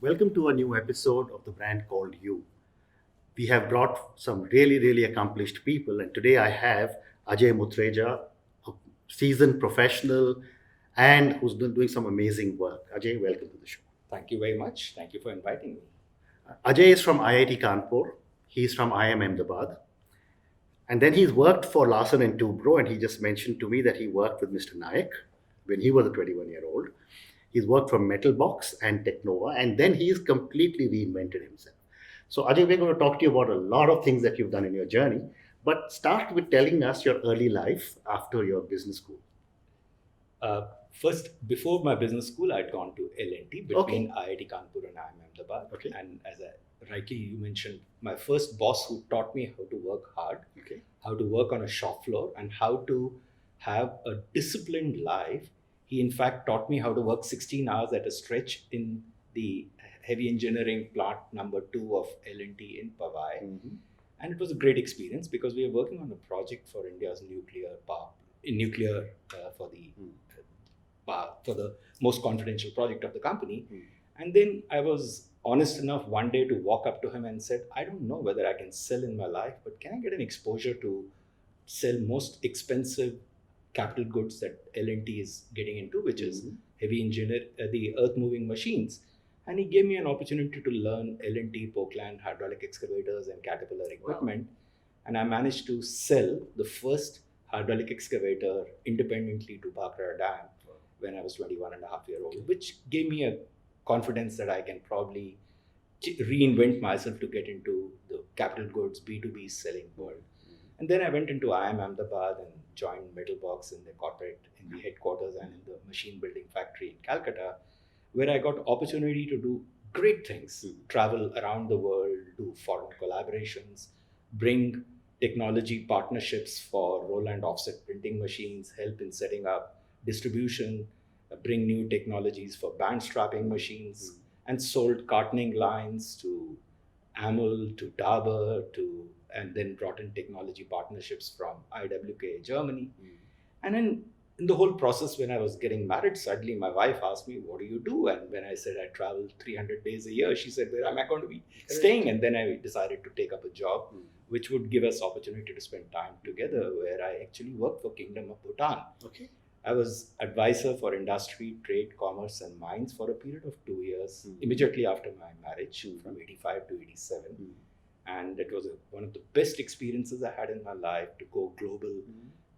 Welcome to a new episode of the brand called You. We have brought some really, really accomplished people, and today I have Ajay Muttreja, a seasoned professional and who's been doing some amazing work. Ajay, welcome to the show. Thank you very much. Thank you for inviting me. Ajay is from IIT Kanpur. He's from IIM Ahmedabad. And then he's worked for Larsen and Toubro, and he just mentioned to me that he worked with Mr. Nayak when he was a 21-year-old. He's worked for Metalbox and Technova, and then he's completely reinvented himself. So, Ajay, we're going to talk to you about a lot of things that you've done in your journey, but start with telling us your early life after your business school. First, before my business school, I'd gone to L&T between IIT Kanpur and IIM Ahmedabad. Okay. And as rightly you mentioned, my first boss who taught me how to work hard, how to work on a shop floor, and how to have a disciplined life. He, in fact, taught me how to work 16 hours at a stretch in the heavy engineering plant number 2 of L&T in Powai. Mm-hmm. And it was a great experience because we were working on a project for India's nuclear for the most confidential project of the company. And then I was honest enough one day to walk up to him and said, I don't know whether I can sell in my life, but can I get an exposure to sell most expensive capital goods that L&T is getting into, which is the earth moving machines. And he gave me an opportunity to learn L&T, Pokeland, hydraulic excavators and Caterpillar equipment. Wow. And I managed to sell the first hydraulic excavator independently to Bhakra Dam when I was 21 and a half year old, which gave me a confidence that I can probably reinvent myself to get into the capital goods B2B selling world. And then I went into IIM Ahmedabad and joined Metalbox in the headquarters and in the machine building factory in Calcutta, where I got opportunity to do great things, travel around the world, do foreign collaborations, bring technology partnerships for roll and offset printing machines, help in setting up distribution, bring new technologies for band strapping machines, and sold cartoning lines to Amul, to Dabur, and then brought in technology partnerships from IWK Germany. And then in the whole process, when I was getting married, suddenly my wife asked me, what do you do? And when I said I travel 300 days a year, she said, where am I going to be staying? And then I decided to take up a job which would give us opportunity to spend time together, where I actually worked for Kingdom of Bhutan. Okay. I was advisor for industry, trade, commerce, and mines for a period of 2 years, immediately after my marriage, from 85 to 87. And it was one of the best experiences I had in my life, to go global,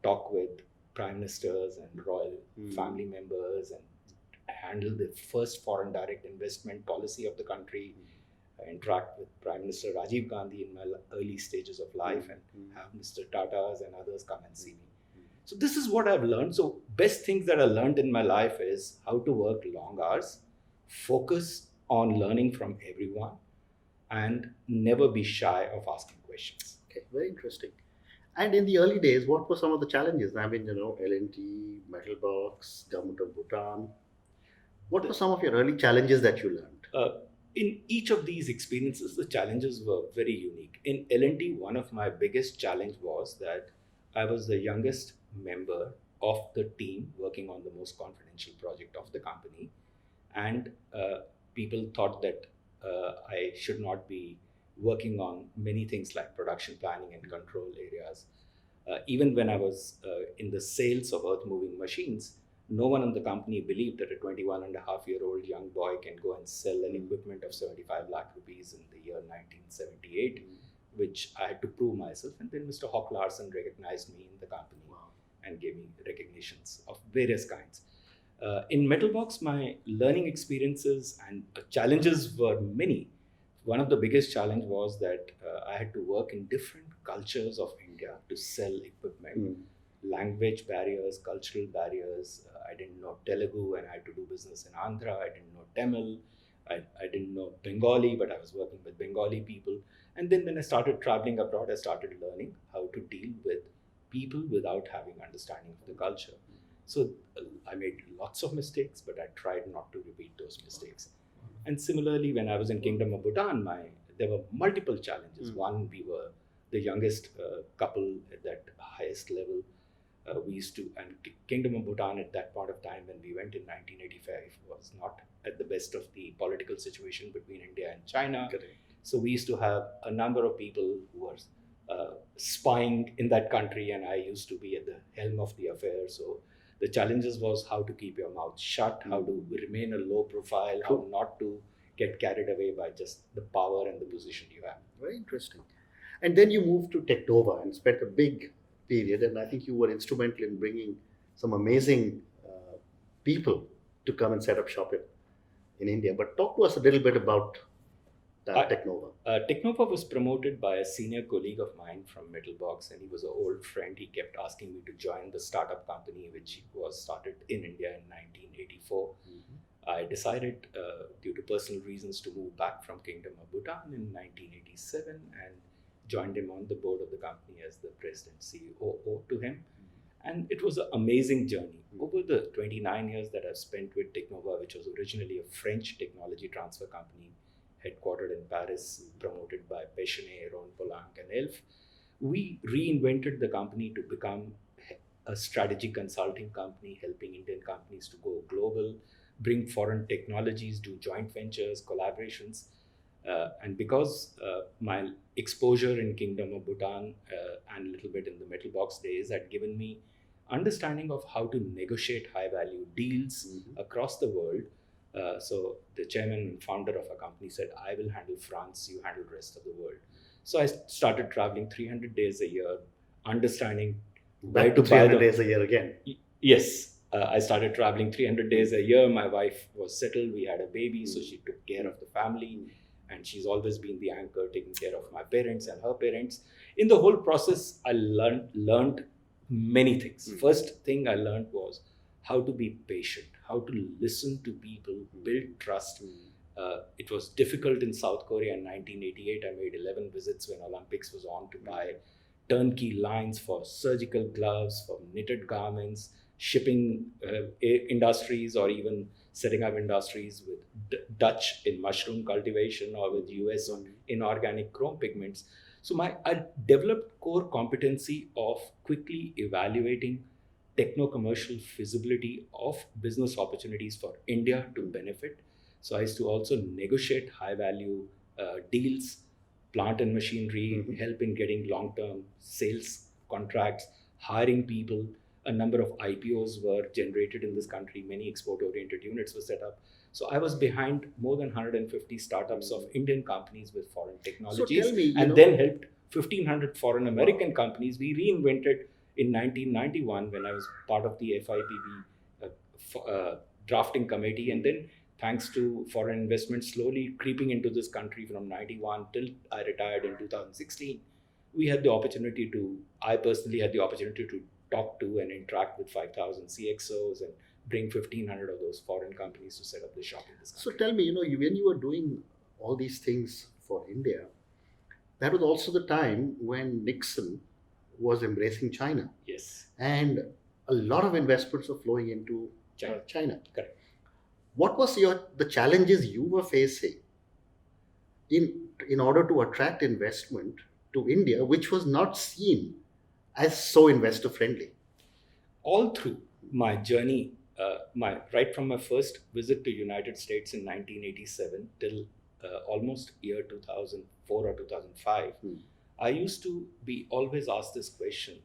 talk with prime ministers and royal family members, and handle the first foreign direct investment policy of the country, interact with Prime Minister Rajiv Gandhi in my early stages of life, and have Mr. Tata's and others come and see me. So this is what I've learned. So best things that I learned in my life is how to work long hours, focus on learning from everyone, and never be shy of asking questions. Okay, very interesting. And in the early days, what were some of the challenges? I mean, L&T, Metalbox, Government of Bhutan. What were some of your early challenges that you learned? In each of these experiences, the challenges were very unique. In L&T, one of my biggest challenge was that I was the youngest member of the team working on the most confidential project of the company. And people thought that I should not be working on many things like production planning and control areas. Even when I was in the sales of earth moving machines, no one in the company believed that a 21 and a half year old young boy can go and sell an equipment of 75 lakh rupees in the year 1978, which I had to prove myself. And then Mr. Hawk Larsen recognized me in the company and gave me recognitions of various kinds. In Metalbox, my learning experiences and challenges were many. One of the biggest challenge was that I had to work in different cultures of India to sell equipment. Language barriers, cultural barriers. I didn't know Telugu and I had to do business in Andhra. I didn't know Tamil. I didn't know Bengali, but I was working with Bengali people. And then when I started traveling abroad, I started learning how to deal with people without having understanding of the culture. So I made lots of mistakes, but I tried not to repeat those mistakes. And similarly, when I was in Kingdom of Bhutan, there were multiple challenges. One, we were the youngest couple at that highest level. We used to, and Kingdom of Bhutan at that point of time when we went in 1985 was not at the best of the political situation between India and China. Correct. So we used to have a number of people who were spying in that country, and I used to be at the helm of the affair. So the challenges was how to keep your mouth shut, how to remain a low profile, how True. not to get carried away by just the power and the position you have. Very interesting. And then you moved to Technova and spent a big period, and I think you were instrumental in bringing some amazing people to come and set up shop in India. But talk to us a little bit about I- Technova. Technova was promoted by a senior colleague of mine from Middlebox, and he was an old friend. He kept asking me to join the startup company, which was started in India in 1984. I decided, due to personal reasons, to move back from Kingdom of Bhutan in 1987 and joined him on the board of the company as the president COO to him. And it was an amazing journey. Over the 29 years that I've spent with Technova, which was originally a French technology transfer company headquartered in Paris, promoted by Péchenet, Ron Polanc, and Elf, we reinvented the company to become a strategy consulting company, helping Indian companies to go global, bring foreign technologies, do joint ventures, collaborations. And because my exposure in Kingdom of Bhutan and a little bit in the metal box days had given me understanding of how to negotiate high value deals across the world. So the chairman and founder of a company said, I will handle France, you handle the rest of the world. So I started traveling 300 days a year, understanding where Back to to buy 300 the... days a year again. Yes, I started traveling 300 days a year. My wife was settled. We had a baby, so she took care of the family. And she's always been the anchor, taking care of my parents and her parents. In the whole process, I learned many things. First thing I learned was how to be patient, how to listen to people, build trust. It was difficult in South Korea in 1988. I made 11 visits when Olympics was on to buy turnkey lines for surgical gloves, for knitted garments, shipping industries, or even setting up industries with Dutch in mushroom cultivation or with US on inorganic chrome pigments. So I developed core competency of quickly evaluating techno-commercial feasibility of business opportunities for India to benefit. So I used to also negotiate high-value deals, plant and machinery, help in getting long-term sales contracts, hiring people. A number of IPOs were generated in this country. Many export-oriented units were set up. So I was behind more than 150 startups of Indian companies with foreign technologies, tell me, then helped 1,500 foreign American companies. We reinvented in 1991 when I was part of the FIPB drafting committee, and then thanks to foreign investment slowly creeping into this country from 91 till I retired in 2016, I personally had the opportunity to talk to and interact with 5,000 CXOs and bring 1,500 of those foreign companies to set up the shop in this country. So tell me, when you were doing all these things for India, that was also the time when Nixon was embracing China. Yes. And a lot of investments were flowing into China. Correct. What was the challenges you were facing in order to attract investment to India, which was not seen as so investor friendly? All through my journey, right from my first visit to United States in 1987 till almost year 2004 or 2005, I used to be always asked this question.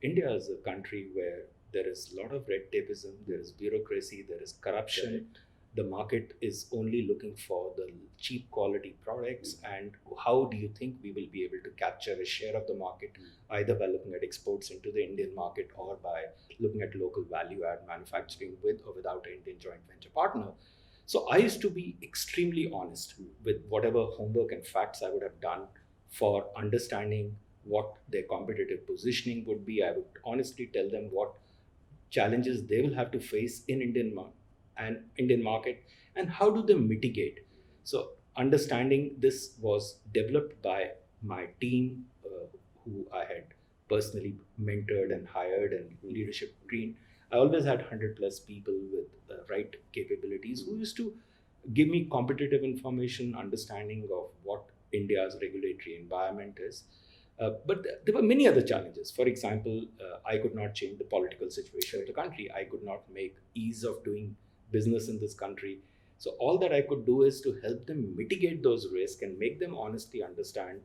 India is a country where there is a lot of red tapeism, there is bureaucracy, there is corruption. Correct. The market is only looking for the cheap quality products, and how do you think we will be able to capture a share of the market, either by looking at exports into the Indian market or by looking at local value add manufacturing with or without an Indian joint venture partner? So I used to be extremely honest with whatever homework and facts I would have done for understanding what their competitive positioning would be. I would honestly tell them what challenges they will have to face in Indian market and how do they mitigate. So understanding this was developed by my team, who I had personally mentored and hired and leadership trained. I always had 100 plus people with the right capabilities who used to give me competitive information, understanding of what India's regulatory environment is. But there were many other challenges. For example, I could not change the political situation of the country. I could not make ease of doing business in this country. So all that I could do is to help them mitigate those risks and make them honestly understand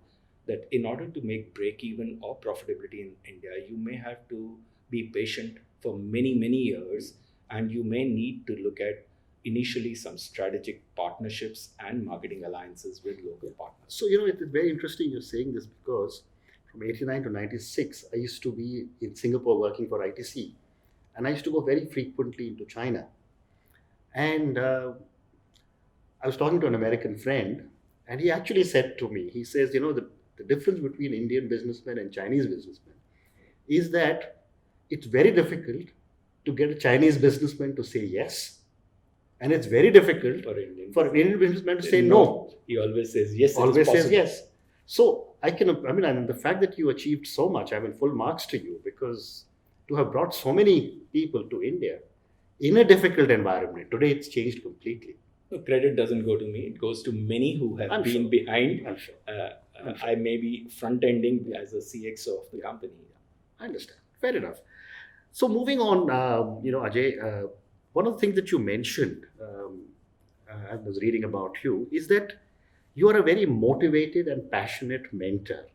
that in order to make break even or profitability in India, you may have to be patient for many, many years, and you may need to look at initially some strategic partnerships and marketing alliances with local partners. So, it's very interesting you're saying this because from 89 to 96, I used to be in Singapore working for ITC, and I used to go very frequently into China. And I was talking to an American friend, and he actually said to me, he says, the difference between Indian businessmen and Chinese businessmen is that it's very difficult to get a Chinese businessman to say yes, and it's very difficult for an Indian businessman to say no. He always says yes. Always says yes. So and the fact that you achieved so much, full marks to you, because to have brought so many people to India in a difficult environment, today it's changed completely. No, credit doesn't go to me. It goes to many who have been behind. I'm sure. I may be front-ending as a CXO of the company. I understand. Fair enough. So moving on, Ajay, one of the things that you mentioned, I was reading about you, is that you are a very motivated and passionate mentor.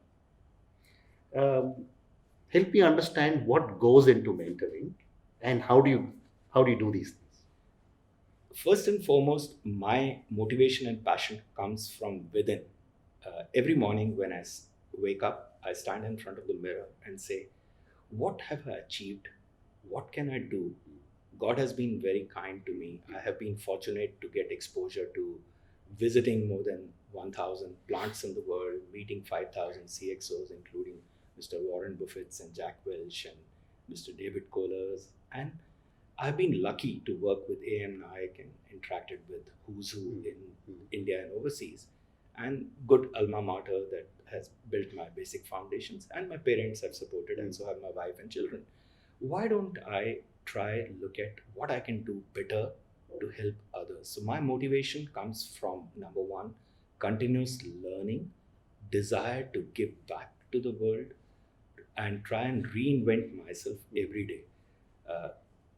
Help me understand what goes into mentoring and how do you do these things? First and foremost, my motivation and passion comes from within. Every morning when I wake up, I stand in front of the mirror and say, what have I achieved? What can I do? God has been very kind to me. I have been fortunate to get exposure to visiting more than 1,000 plants in the world, meeting 5,000 CXOs, including Mr. Warren Buffett and Jack Welch and Mr. David Kohlers. And I've been lucky to work with A.M. Naik and interacted with who's who in India and overseas, and good alma mater that has built my basic foundations, and my parents have supported, and so have my wife and children. Why don't I try and look at what I can do better to help others? So my motivation comes from, number one, continuous learning, desire to give back to the world, and try and reinvent myself every day.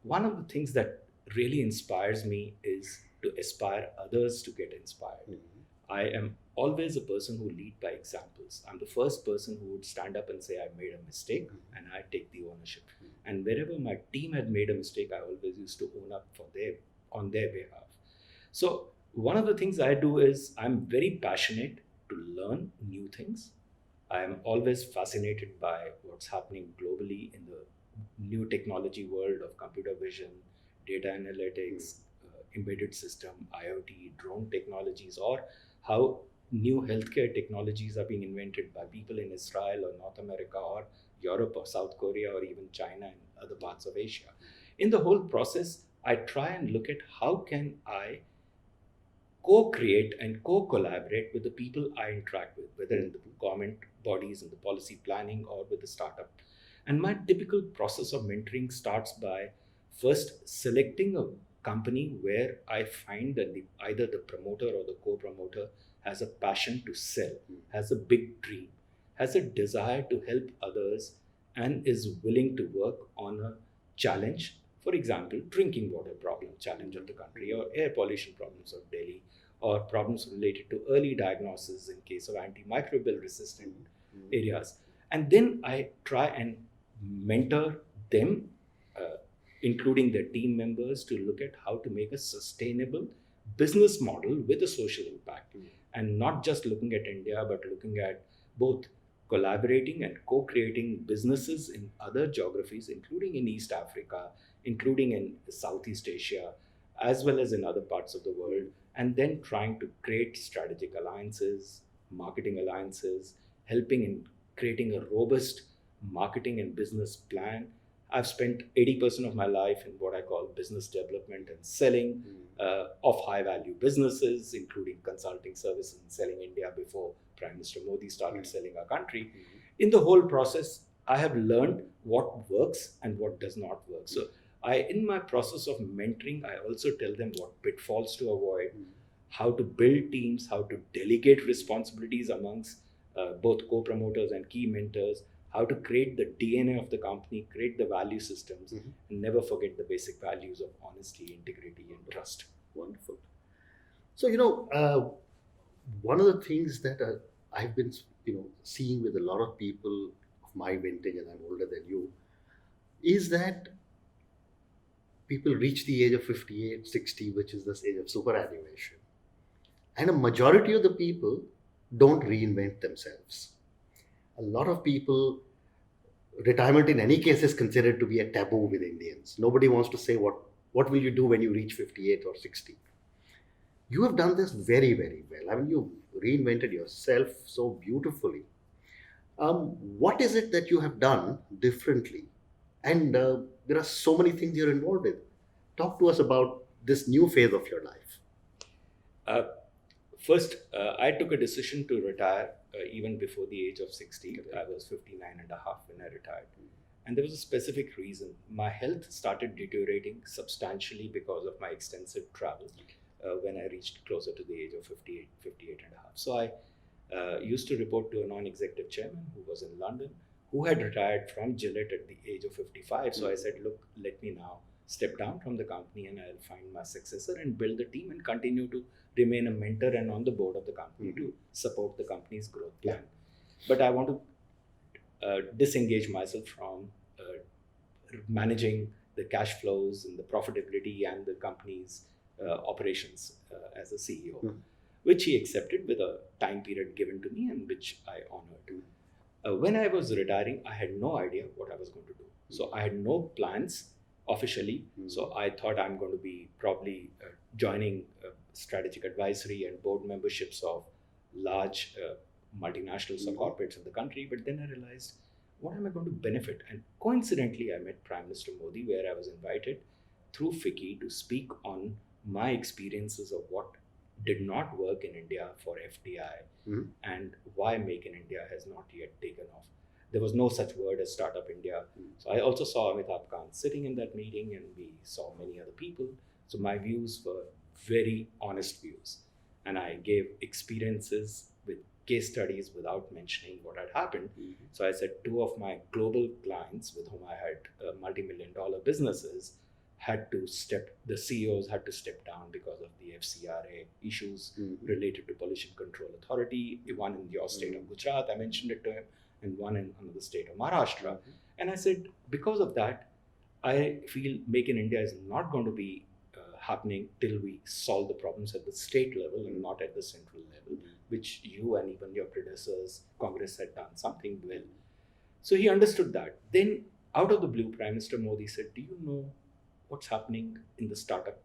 One of the things that really inspires me is to aspire others to get inspired. I am always a person who lead by examples. I'm the first person who would stand up and say, I made a mistake, and I take the ownership. And wherever my team had made a mistake, I always used to own up on their behalf. So one of the things I do is I'm very passionate to learn new things. I am always fascinated by what's happening globally in the new technology world of computer vision, data analytics, embedded system, IoT, drone technologies, or how new healthcare technologies are being invented by people in Israel or North America or Europe or South Korea or even China and other parts of Asia. In the whole process, I try and look at how can I co-create and co-collaborate with the people I interact with, whether in the government bodies, in the policy planning, or with the startup. And my typical process of mentoring starts by first selecting a company where I find that either the promoter or the co-promoter has a passion to sell, has a big dream, has a desire to help others, and is willing to work on a challenge. For example, drinking water problem challenge of the country, or air pollution problems of Delhi, or problems related to early diagnosis in case of antimicrobial resistant areas. And then I try and mentor them, including their team members, to look at how to make a sustainable business model with a social impact. And not just looking at India, but looking at both collaborating and co-creating businesses in other geographies, including in East Africa, including in Southeast Asia, as well as in other parts of the world, and then trying to create strategic alliances, marketing alliances, helping in creating a robust marketing and business plan. I've spent 80% of my life in what I call business development and selling of high value businesses, including consulting services and selling India before Prime Minister Modi started selling our country. In the whole process, I have learned what works and what does not work. So in my process of mentoring, I also tell them what pitfalls to avoid, how to build teams, how to delegate responsibilities amongst both co-promoters and key mentors, how to create the DNA of the company, create the value systems, and never forget the basic values of honesty, integrity, and trust. Wonderful. So, one of the things that I've been, seeing with a lot of people of my vintage, and I'm older than you, is that people reach the age of 58, 60, which is this age of superannuation. And a majority of the people don't reinvent themselves. A lot of people, retirement in any case is considered to be a taboo with Indians. Nobody wants to say what will you do when you reach 58 or 60. You have done this very, very well. I mean, you've reinvented yourself so beautifully. What is it that you have done differently? And there are so many things you're involved in. Talk to us about this new phase of your life. Uh, First, I took a decision to retire even before the age of 60. Okay. I was 59 and a half when I retired. And there was a specific reason. My health started deteriorating substantially because of my extensive travel when I reached closer to the age of 58, 58 and a half. So I used to report to a non-executive chairman who was in London, who had retired from Gillette at the age of 55. So I said, look, let me now step down from the company and I'll find my successor and build the team and continue to remain a mentor and on the board of the company to support the company's growth plan. But I want to disengage myself from managing the cash flows and the profitability and the company's operations as a CEO, which he accepted with a time period given to me and which I honored. When I was retiring, I had no idea what I was going to do. So I had no plans officially. So I thought I'm going to be probably joining strategic advisory and board memberships of large multinationals or corporates in the country. But then I realized, what am I going to benefit? And coincidentally, I met Prime Minister Modi, where I was invited through FICCI to speak on my experiences of what did not work in India for FDI and why Make in India has not yet taken off. There was no such word as Startup India. So I also saw Amitabh Kant sitting in that meeting, and we saw many other people. So my views were very honest views. And I gave experiences with case studies without mentioning what had happened. So I said two of my global clients with whom I had multi-million-dollar businesses the CEOs had to step down because of the FCRA issues related to Pollution Control Authority, one in your state of Gujarat, I mentioned it to him, and one in another state of Maharashtra. And I said, because of that, I feel Make in India is not going to be happening till we solve the problems at the state level and not at the central level, which you and even your predecessors, Congress, had done something well. So he understood that. Then, out of the blue, Prime Minister Modi said, do you know what's happening in the startup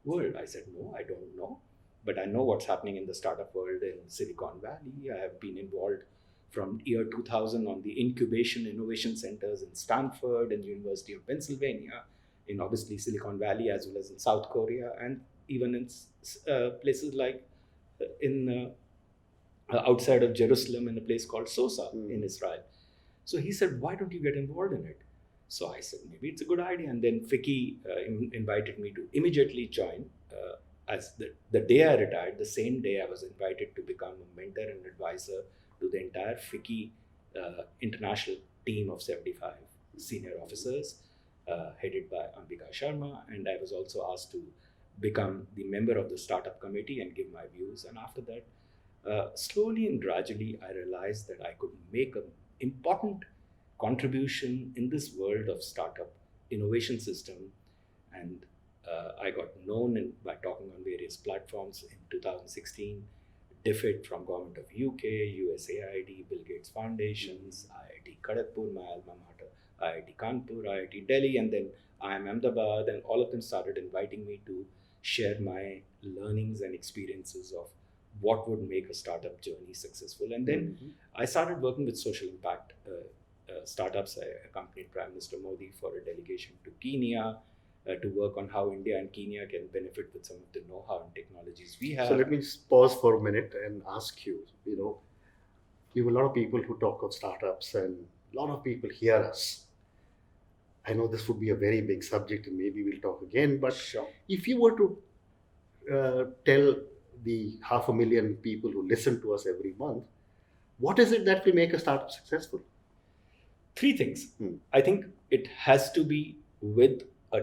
world? I said, no, I don't know. But I know what's happening in the startup world in Silicon Valley. I have been involved from year 2000 on the incubation innovation centers in Stanford and University of Pennsylvania, in obviously Silicon Valley, as well as in South Korea, and even in places like outside of Jerusalem in a place called Sosa in Israel. So he said, why don't you get involved in it? So I said, maybe it's a good idea. And then FICCI invited me to immediately join. As the day I retired, the same day I was invited to become a mentor and advisor to the entire FICCI international team of 75 senior officers, headed by Ambika Sharma. And I was also asked to become the member of the startup committee and give my views. And after that, slowly and gradually, I realized that I could make an important contribution in this world of startup innovation system. And I got known by talking on various platforms in 2016, DFID from Government of UK, USAID, Bill Gates Foundations, IIT Kharagpur, my alma mater, IIT Kanpur, IIT Delhi, and then IIM Ahmedabad, and all of them started inviting me to share my learnings and experiences of what would make a startup journey successful. And then I started working with social impact startups. I accompanied Prime Minister Modi for a delegation to Kenya to work on how India and Kenya can benefit with some of the know-how and technologies we have. So let me just pause for a minute and ask you, you have a lot of people who talk of startups and a lot of people hear us. I know this would be a very big subject and maybe we'll talk again, but Sure. if you were to tell the 500,000 people who listen to us every month, What is it that will make a startup successful? Three things. Hmm. I think it has to be with a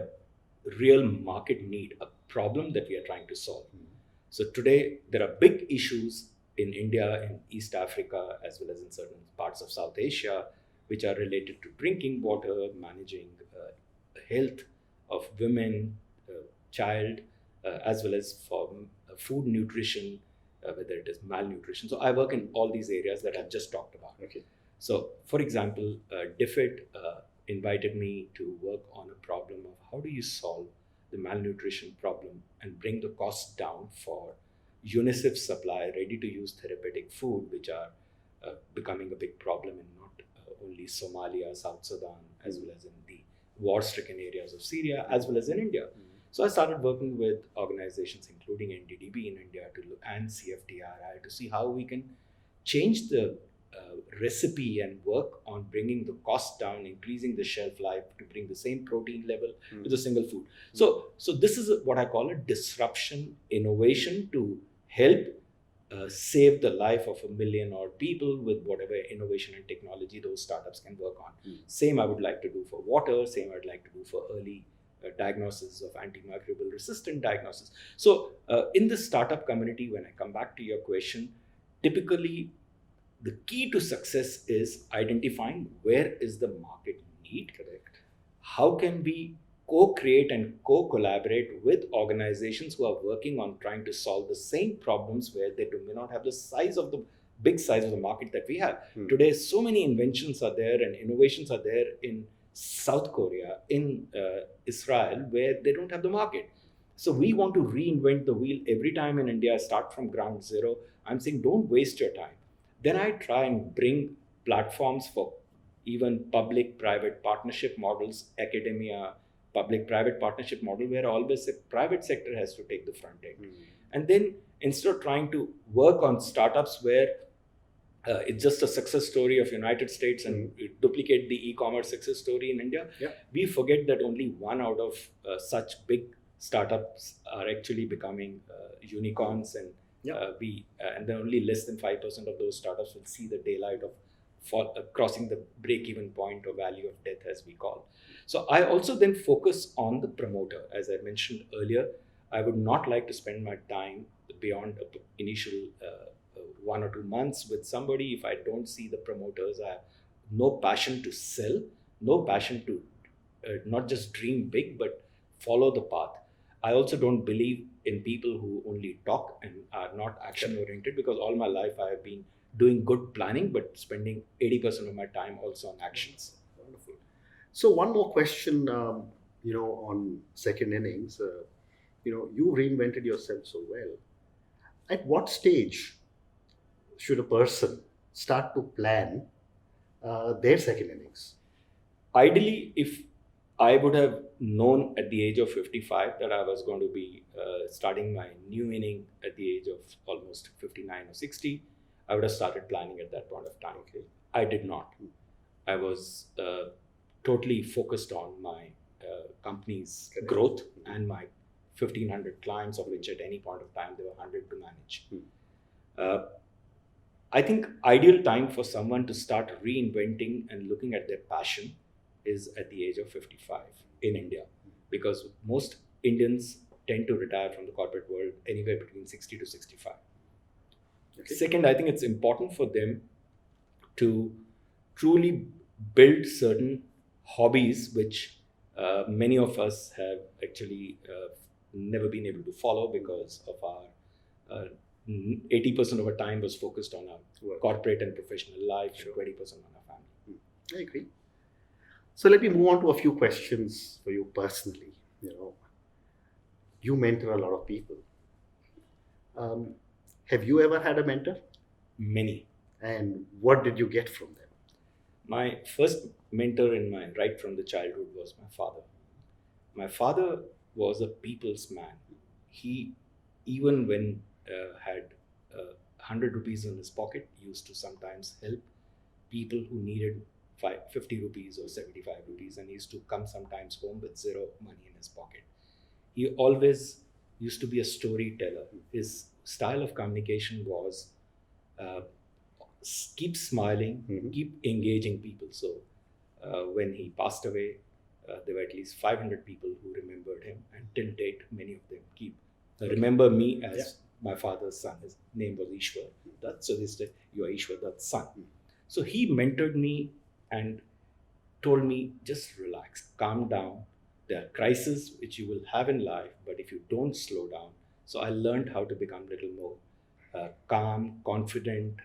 real market need, a problem that we are trying to solve. So today there are big issues in India, in East Africa, as well as in certain parts of South Asia, which are related to drinking water, managing health of women, child, as well as for food nutrition, whether it is malnutrition. So I work in all these areas that I've just talked about. Okay. So, for example, DFID invited me to work on a problem of how do you solve the malnutrition problem and bring the cost down for UNICEF supply ready-to-use therapeutic food, which are becoming a big problem in not only Somalia, South Sudan, as well as in the war-stricken areas of Syria, as well as in India. So I started working with organizations including NDDB in India and CFTRI to see how we can change the recipe and work on bringing the cost down, increasing the shelf life to bring the same protein level with a single food. So this is what I call a disruption innovation to help save the life of 1 million or people with whatever innovation and technology those startups can work on. Same I would like to do for water, same I'd like to do for early diagnosis of antimicrobial resistant diagnosis. So in the startup community, when I come back to your question, typically the key to success is identifying where is the market need. Correct. How can we co-create and co-collaborate with organizations who are working on trying to solve the same problems where they may not have the size of the big size of the market that we have. Today, so many inventions are there and innovations are there in South Korea, in Israel, where they don't have the market. So we want to reinvent the wheel every time in India, start from ground zero. I'm saying don't waste your time. Then I try and bring platforms for even public-private partnership models, academia, public-private partnership model, where always the private sector has to take the front end. And then instead of trying to work on startups where it's just a success story of United States and duplicate the e-commerce success story in India, we forget that only one out of such big startups are actually becoming unicorns, and and then only less than 5% of those startups will see the daylight of crossing the break-even point or value of death, as we call. So I also then focus on the promoter. As I mentioned earlier, I would not like to spend my time beyond initial 1 or 2 months with somebody if I don't see the promoters. I have no passion to sell, no passion to not just dream big, but follow the path. I also don't believe in people who only talk and are not action oriented, because all my life I have been doing good planning, but spending 80% of my time also on actions. Wonderful. So one more question, on second innings, you reinvented yourself so well. At what stage should a person start to plan their second innings? Ideally, if I would have known at the age of 55 that I was going to be starting my new inning at the age of almost 59 or 60, I would have started planning at that point of time. Okay. I did not. I was totally focused on my company's growth and my 1,500 clients, of which at any point of time there were 100 to manage. I think ideal time for someone to start reinventing and looking at their passion is at the age of 55 in India, because most Indians tend to retire from the corporate world anywhere between 60 to 65. Okay. Second, I think it's important for them to truly build certain hobbies which many of us have actually never been able to follow because of our 80% of our time was focused on our corporate and professional life, and 20% on our family. I agree. So let me move on to a few questions for you personally. You mentor a lot of people. Have you ever had a mentor? Many. And what did you get from them? My first mentor right from the childhood was my father. My father was a people's man. He, even when had 100 rupees in his pocket, used to sometimes help people who needed 50 rupees or 75 rupees, and he used to come sometimes home with zero money in his pocket. He always used to be a storyteller. His style of communication was keep smiling, Mhm. keep engaging people. So when he passed away, there were at least 500 people who remembered him, and till date, many of them keep remember me as my father's son. His name was Ishwar Dutt, so they said, "You are Ishwar Dutt's son." So he mentored me and told me, just relax, calm down. There are crises which you will have in life, but if you don't slow down. So I learned how to become a little more calm, confident,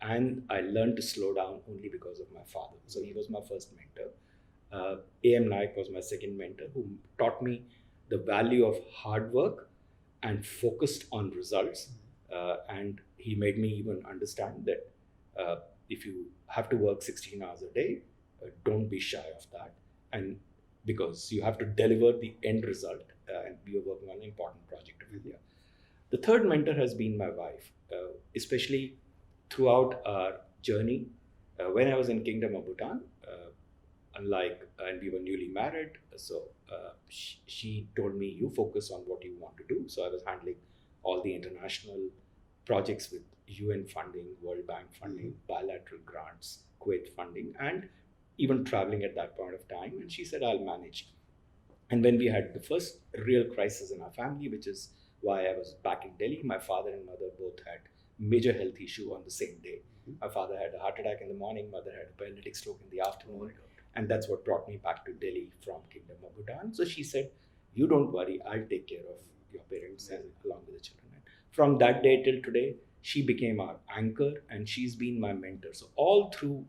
and I learned to slow down only because of my father. So he was my first mentor. A.M. Naik was my second mentor, who taught me the value of hard work and focused on results. And he made me even understand that if you have to work 16 hours a day, don't be shy of that. And because you have to deliver the end result, and we are working on an important project of India. The third mentor has been my wife, especially throughout our journey. When I was in Kingdom of Bhutan, and we were newly married, so she told me, you focus on what you want to do. So I was handling all the international projects with UN funding, World Bank funding, bilateral grants, Kuwait funding, and even traveling at that point of time. And she said, I'll manage. And when we had the first real crisis in our family, which is why I was back in Delhi, my father and mother both had major health issue on the same day. My father had a heart attack in the morning, mother had a paralytic stroke in the afternoon. And that's what brought me back to Delhi from Kingdom of Bhutan. So she said, you don't worry, I'll take care of your parents and along with the children. And from that day till today, she became our anchor and she's been my mentor. So all through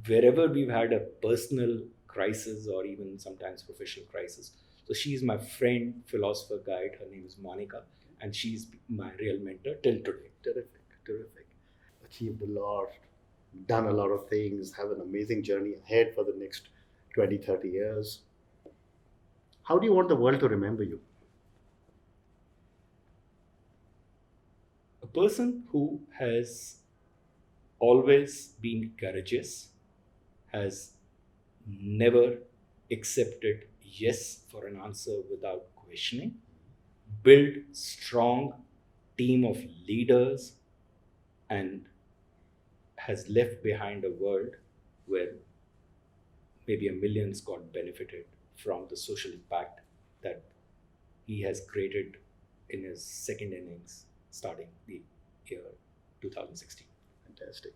wherever we've had a personal crisis or even sometimes professional crisis. So she's my friend, philosopher, guide. Her name is Monica, and she's my real mentor till today. Terrific. Achieved a lot, done a lot of things, have an amazing journey ahead for the next 20, 30 years. How do you want the world to remember you? A person who has always been courageous, has never accepted yes for an answer without questioning, build strong team of leaders, and has left behind a world where maybe millions got benefited from the social impact that he has created in his second innings starting the year 2016. Fantastic.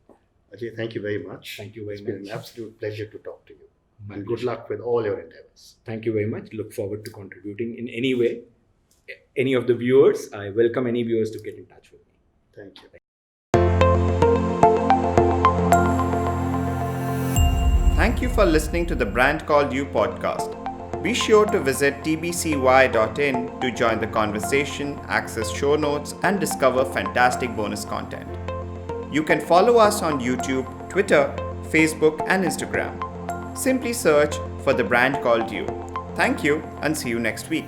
Ajay, thank you very much. Thank you very It's been much. an absolute pleasure to talk to you. My And good pleasure. luck with all your endeavors. Thank you very much. Look forward to contributing in any way. Any of the viewers, I welcome any viewers to get in touch with me. Thank you. Thank you for listening to the Brand Called You podcast. Be sure to visit tbcy.in to join the conversation, access show notes, and discover fantastic bonus content. You can follow us on YouTube, Twitter, Facebook, and Instagram. Simply search for the Brand Called You. Thank you and see you next week.